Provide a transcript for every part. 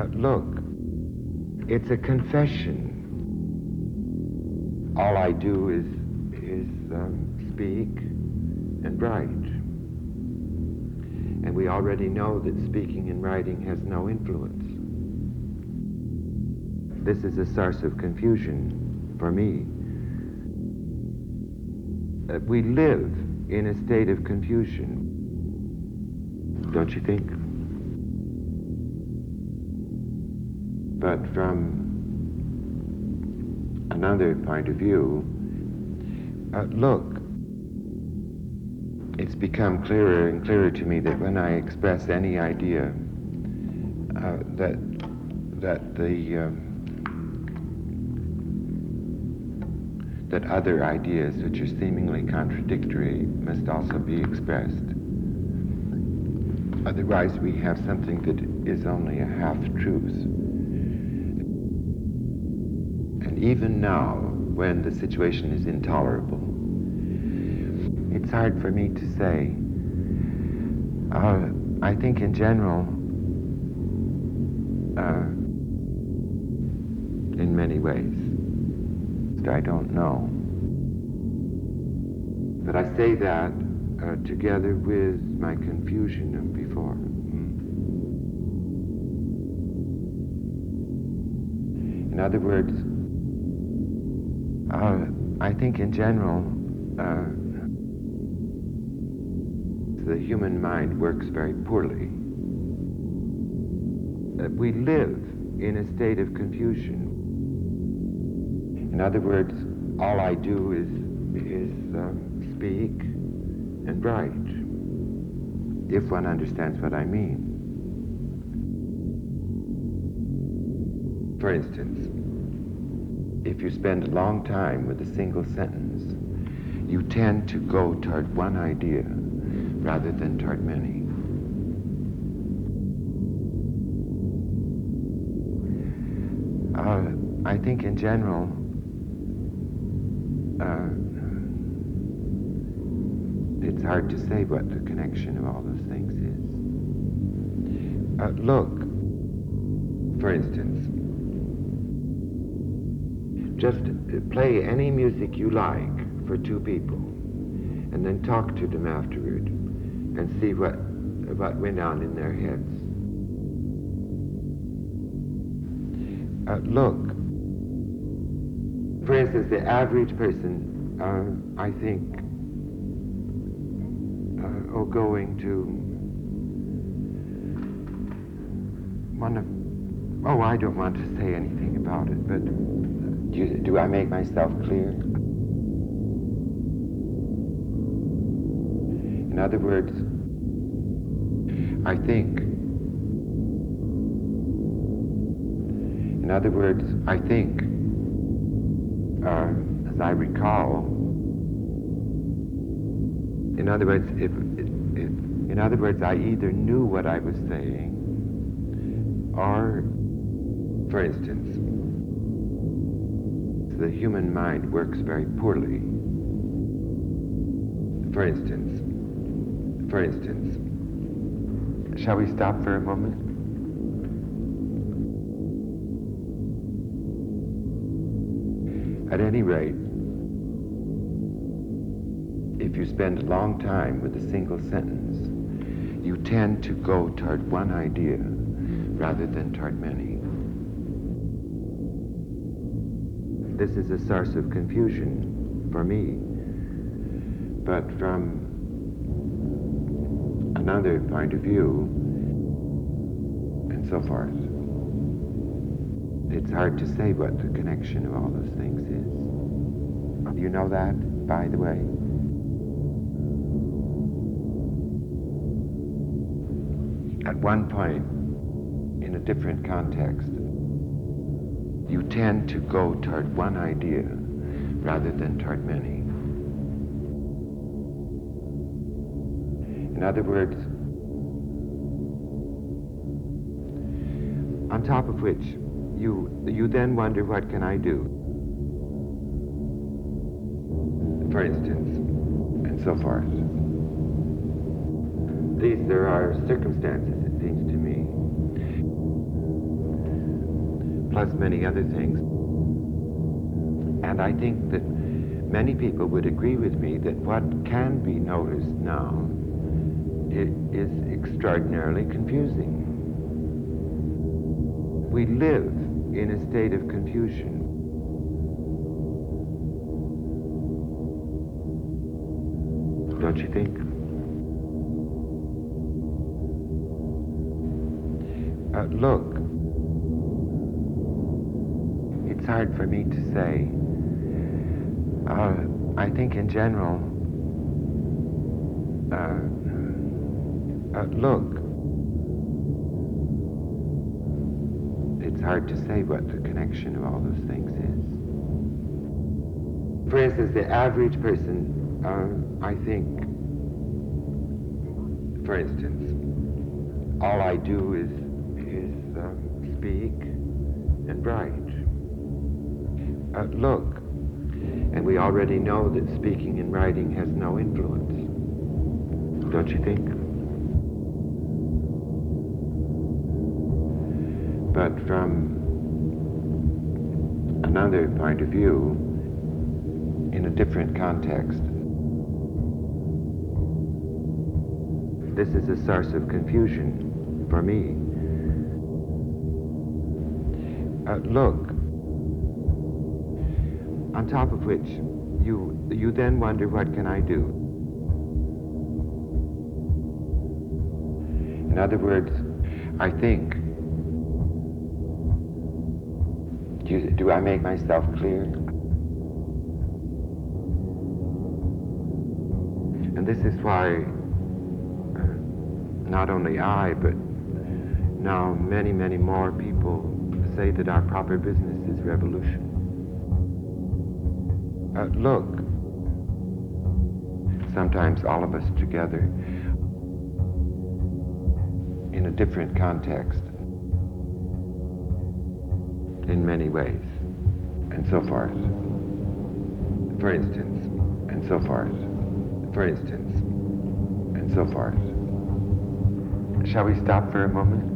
Look, it's a confession. All I do is speak and write. And we already know that speaking and writing has no influence. This is a source of confusion for me. We live in a state of confusion, don't you think? But from another point of view, look, it's become clearer and clearer to me that when I express any idea, that other ideas which are seemingly contradictory must also be expressed. Otherwise, we have something that is only a half-truth. And even now, when the situation is intolerable, it's hard for me to say. I think in general, in many ways, I don't know. But I say that together with my confusion of before. In other words, I think in general, the human mind works very poorly. We live in a state of confusion. In other words, all I do is speak and write, if one understands what I mean. For instance, if you spend a long time with a single sentence, you tend to go toward one idea rather than toward many. I think in general, it's hard to say what the connection of all those things is. Look, for instance, just play any music you like for two people and then talk to them afterward and see what went on in their heads. Look, for instance, the average person, I think, going to one of, I don't want to say anything about it, but do I make myself clear? In other words, I think, as I recall, in other words, I either knew what I was saying, or, for instance, the human mind works very poorly. For instance, shall we stop for a moment? At any rate, if you spend a long time with a single sentence, you tend to go toward one idea rather than toward many. This is a source of confusion for me, but from another point of view, and so forth, it's hard to say what the connection of all those things is. You know that, by the way? At one point, in a different context, you tend to go toward one idea rather than toward many. In other words, on top of which, you then wonder, what can I do? For instance, and so forth. There are circumstances, it seems to me, plus many other things. And I think that many people would agree with me that what can be noticed now is extraordinarily confusing. We live in a state of confusion. Don't you think? Look, it's hard for me to say. I think in general, look, it's hard to say what the connection of all those things is. For instance, the average person, I think, for instance, all I do is speak and write. Look, and we already know that speaking and writing has no influence. Don't you think? But from another point of view, in a different context, this is a source of confusion for me. Look, on top of which you then wonder, what can I do? In other words, I think, do I make myself clear? And this is why not only I, but now many, many more people say that our proper business is revolution. Look, sometimes all of us together in a different context, in many ways, and so forth. For instance, and so forth. For instance, and so forth. Shall we stop for a moment?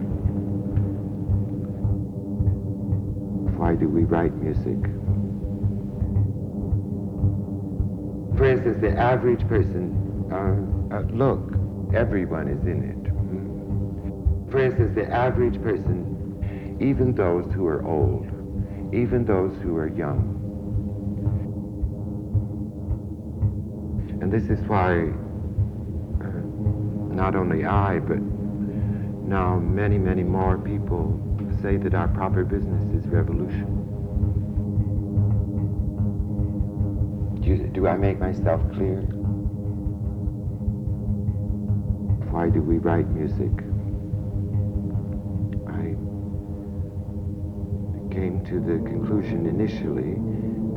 Why do we write music? For instance, the average person, look, everyone is in it. For instance, the average person, even those who are old, even those who are young. And this is why not only I, but now many, many more people say that our proper business is revolution. Do I make myself clear? Why do we write music? I came to the conclusion initially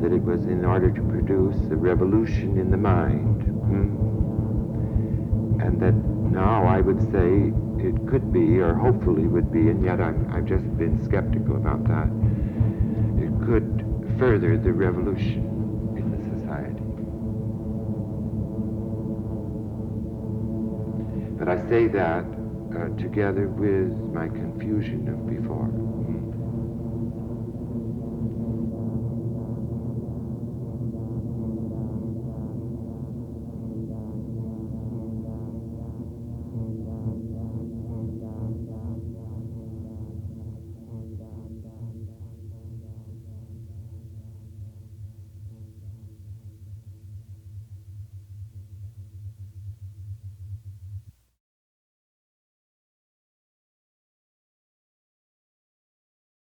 that it was in order to produce a revolution in the mind. And that now I would say it could be, or hopefully would be, and yet I've just been skeptical about that. It could further the revolution in the society. But I say that together with my confusion of before.